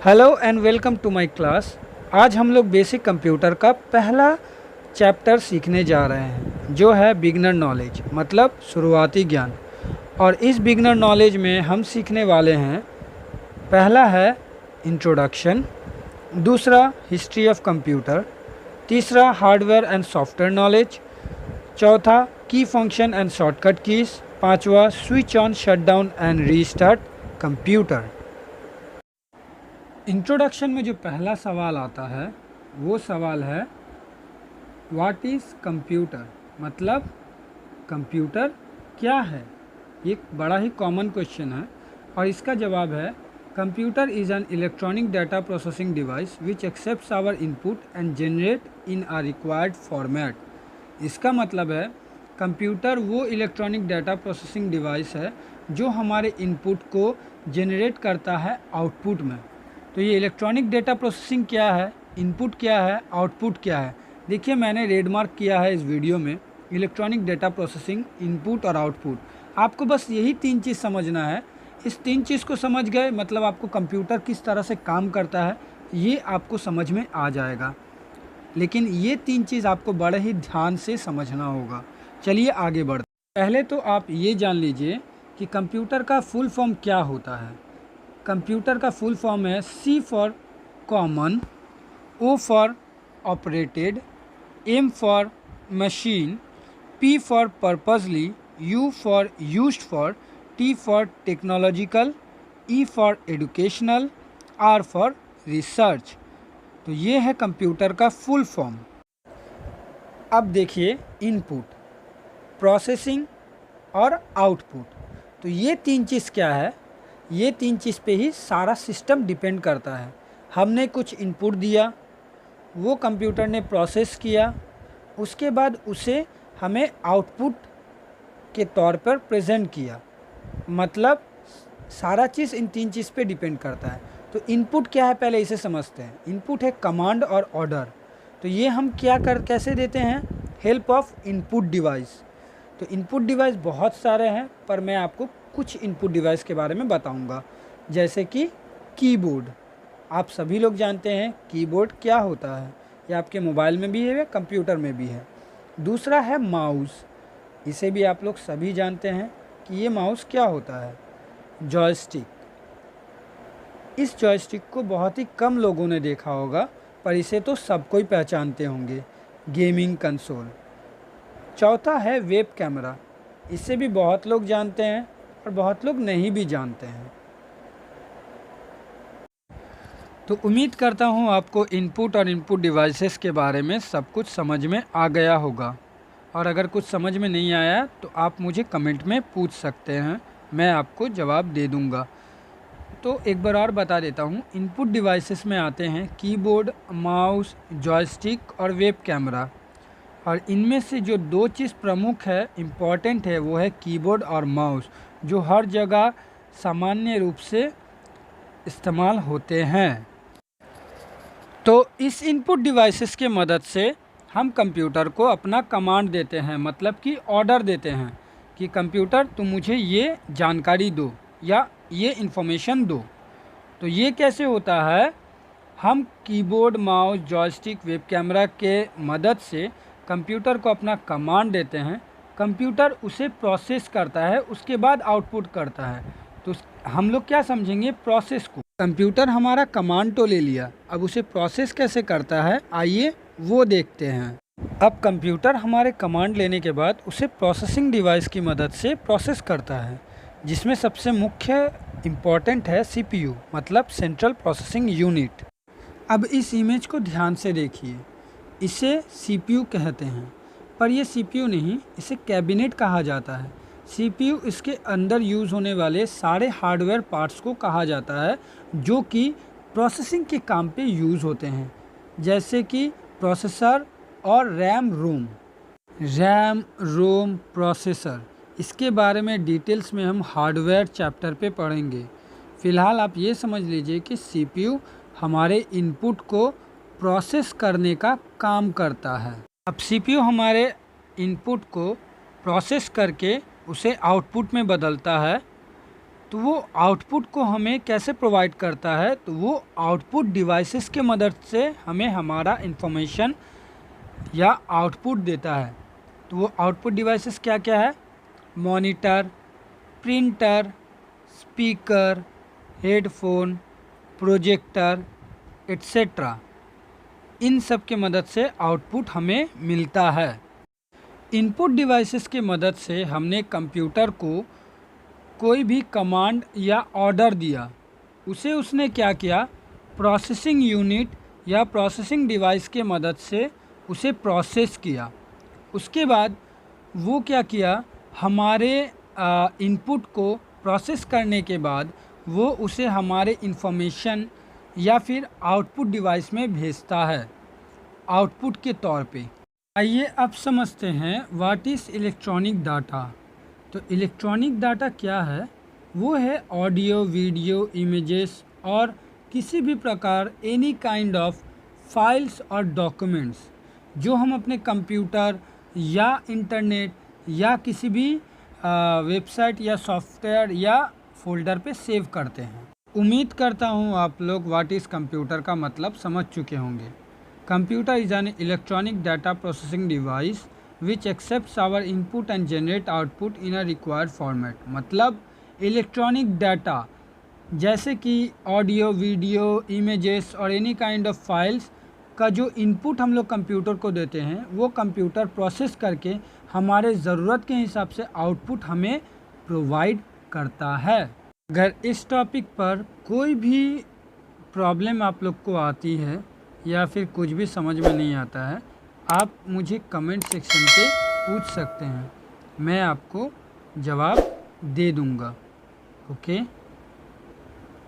Hello and welcome to my class. आज हम लोग बेसिक कंप्यूटर का पहला चैप्टर सीखने जा रहे हैं जो है बिगनर नॉलेज मतलब शुरुआती ज्ञान। और इस बिगनर नॉलेज में हम सीखने वाले हैं, पहला है इंट्रोडक्शन, दूसरा हिस्ट्री ऑफ कंप्यूटर, तीसरा हार्डवेयर एंड सॉफ्टवेयर नॉलेज, चौथा की फंक्शन एंड शॉर्टकट कीज, पांचवा switch on shut down and restart computer. Introduction में जो पहला सवाल आता है वो सवाल है व्हाट इज़ कंप्यूटर, मतलब कंप्यूटर क्या है। ये बड़ा ही कॉमन क्वेश्चन है और इसका जवाब है computer is an electronic data processing device which accepts our input and generate in a required format. इसका मतलब है कंप्यूटर वो इलेक्ट्रॉनिक डाटा प्रोसेसिंग डिवाइस है जो हमारे इनपुट को जनरेट करता है आउटपुट में। तो ये इलेक्ट्रॉनिक डेटा प्रोसेसिंग क्या है, इनपुट क्या है, आउटपुट क्या है। देखिए मैंने रेड मार्क किया है इस वीडियो में इलेक्ट्रॉनिक डेटा प्रोसेसिंग, इनपुट और आउटपुट। आपको बस यही तीन चीज़ समझना है। इस तीन चीज़ को समझ गए मतलब आपको कंप्यूटर किस तरह से काम करता है ये आपको समझ में आ जाएगा। लेकिन ये तीन चीज़ आपको बड़े ही ध्यान से समझना होगा। चलिए आगे बढ़ते। पहले तो आप ये जान लीजिए कि कंप्यूटर का फुल फॉर्म क्या होता है। कंप्यूटर का फुल फॉर्म है C for common, O for operated, M for machine, P for purposely, U for used for, T for technological, E for educational, R for research. तो ये है computer का full form. अब देखिए input, processing और output. तो ये तीन चीज़ क्या है, ये तीन चीज़ पे ही सारा सिस्टम डिपेंड करता है। हमने कुछ इनपुट दिया, वो कंप्यूटर ने प्रोसेस किया, उसके बाद उसे हमें आउटपुट के तौर पर प्रेजेंट किया। मतलब सारा चीज़ इन तीन चीज़ पे डिपेंड करता है। तो इनपुट क्या है पहले इसे समझते हैं। इनपुट है कमांड और ऑर्डर। तो ये हम कैसे देते हैं, हेल्प ऑफ इनपुट डिवाइस। तो इनपुट डिवाइस बहुत सारे हैं पर मैं आपको कुछ इनपुट डिवाइस के बारे में बताऊंगा। जैसे कि कीबोर्ड, आप सभी लोग जानते हैं कीबोर्ड क्या होता है। ये आपके मोबाइल में भी है, कंप्यूटर में भी है। दूसरा है माउस, इसे भी आप लोग सभी जानते हैं कि ये माउस क्या होता है। जॉयस्टिक, इस जॉयस्टिक को बहुत ही कम लोगों ने देखा होगा पर इसे तो सब कोई पहचानते होंगे। Gaming console. चौथा है वेब कैमरा, इसे भी बहुत लोग जानते हैं और बहुत लोग नहीं भी जानते हैं। तो उम्मीद करता हूँ आपको इनपुट और इनपुट डिवाइसेस के बारे में सब कुछ समझ में आ गया होगा। और अगर कुछ समझ में नहीं आया तो आप मुझे कमेंट में पूछ सकते हैं, मैं आपको जवाब दे दूँगा। तो एक बार और बता देता हूँ, इनपुट डिवाइसेस में आते हैं कीबोर्ड, माउस, जॉयस्टिक और वेब कैमरा। और इनमें से जो दो चीज़ प्रमुख है, इम्पॉर्टेंट है, वो है कीबोर्ड और माउस, जो हर जगह सामान्य रूप से इस्तेमाल होते हैं। तो इस इनपुट डिवाइसेस के मदद से हम कंप्यूटर को अपना कमांड देते हैं, मतलब कि ऑर्डर देते हैं कि कंप्यूटर तुम मुझे ये जानकारी दो या ये इन्फॉर्मेशन दो। तो ये कैसे होता है, हम keyboard, mouse, joystick, web camera के मदद से कंप्यूटर को अपना कमांड देते हैं। कंप्यूटर उसे प्रोसेस करता है, उसके बाद आउटपुट करता है। तो हम लोग क्या समझेंगे, प्रोसेस को। कंप्यूटर हमारा कमांड तो ले लिया, अब उसे प्रोसेस कैसे करता है आइए वो देखते हैं। अब कंप्यूटर हमारे कमांड लेने के बाद उसे प्रोसेसिंग डिवाइस की मदद से प्रोसेस करता है, जिसमें सबसे मुख्य इम्पॉर्टेंट है CPU मतलब सेंट्रल प्रोसेसिंग यूनिट। अब इस इमेज को ध्यान से देखिए, इसे CPU कहते हैं पर यह CPU नहीं, इसे कैबिनेट कहा जाता है। CPU इसके अंदर यूज़ होने वाले सारे हार्डवेयर पार्ट्स को कहा जाता है जो कि प्रोसेसिंग के काम पे यूज़ होते हैं, जैसे कि प्रोसेसर और रैम रोम प्रोसेसर। इसके बारे में डिटेल्स में हम हार्डवेयर चैप्टर पे पढ़ेंगे। फ़िलहाल आप ये समझ लीजिए कि CPU हमारे इनपुट को प्रोसेस करने का काम करता है। अब CPU हमारे इनपुट को प्रोसेस करके उसे आउटपुट में बदलता है तो वो आउटपुट को हमें कैसे प्रोवाइड करता है, तो वो आउटपुट डिवाइसेस के मदद से हमें हमारा इंफॉर्मेशन या आउटपुट देता है। तो वो आउटपुट डिवाइसेस क्या क्या है? Monitor, printer, speaker, headphone, projector etcetera, इन सब के मदद से आउटपुट हमें मिलता है। इनपुट डिवाइसेस के मदद से हमने कंप्यूटर को कोई भी कमांड या ऑर्डर दिया, उसे उसने क्या किया, प्रोसेसिंग यूनिट या प्रोसेसिंग डिवाइस के मदद से उसे प्रोसेस किया। उसके बाद वो क्या किया, हमारे इनपुट को प्रोसेस करने के बाद वो उसे हमारे इंफॉर्मेशन या फिर आउटपुट डिवाइस में भेजता है आउटपुट के तौर पे। आइए अब समझते हैं व्हाट इज़ इलेक्ट्रॉनिक डाटा। तो इलेक्ट्रॉनिक डाटा क्या है? वो है ऑडियो, वीडियो, इमेजेस और किसी भी प्रकार एनी काइंड ऑफ फाइल्स और डॉक्यूमेंट्स जो हम अपने कंप्यूटर या इंटरनेट या किसी भी वेबसाइट या सॉफ्टवेयर या फोल्डर पे सेव करते हैं। उम्मीद करता हूँ आप लोग व्हाट इज़ कंप्यूटर का मतलब समझ चुके होंगे। Computer is an electronic data processing device which accepts our input and generate output in a required format. मतलब इलेक्ट्रॉनिक डाटा जैसे कि ऑडियो, वीडियो, इमेजेस और एनी काइंड ऑफ फाइल्स का जो इनपुट हम लोग कंप्यूटर को देते हैं, वो कंप्यूटर प्रोसेस करके हमारे ज़रूरत के हिसाब से आउटपुट हमें प्रोवाइड करता है। अगर इस टॉपिक पर कोई भी प्रॉब्लम आप लोग को आती है या फिर कुछ भी समझ में नहीं आता है, आप मुझे कमेंट सेक्शन पे पूछ सकते हैं, मैं आपको जवाब दे दूँगा। ओके।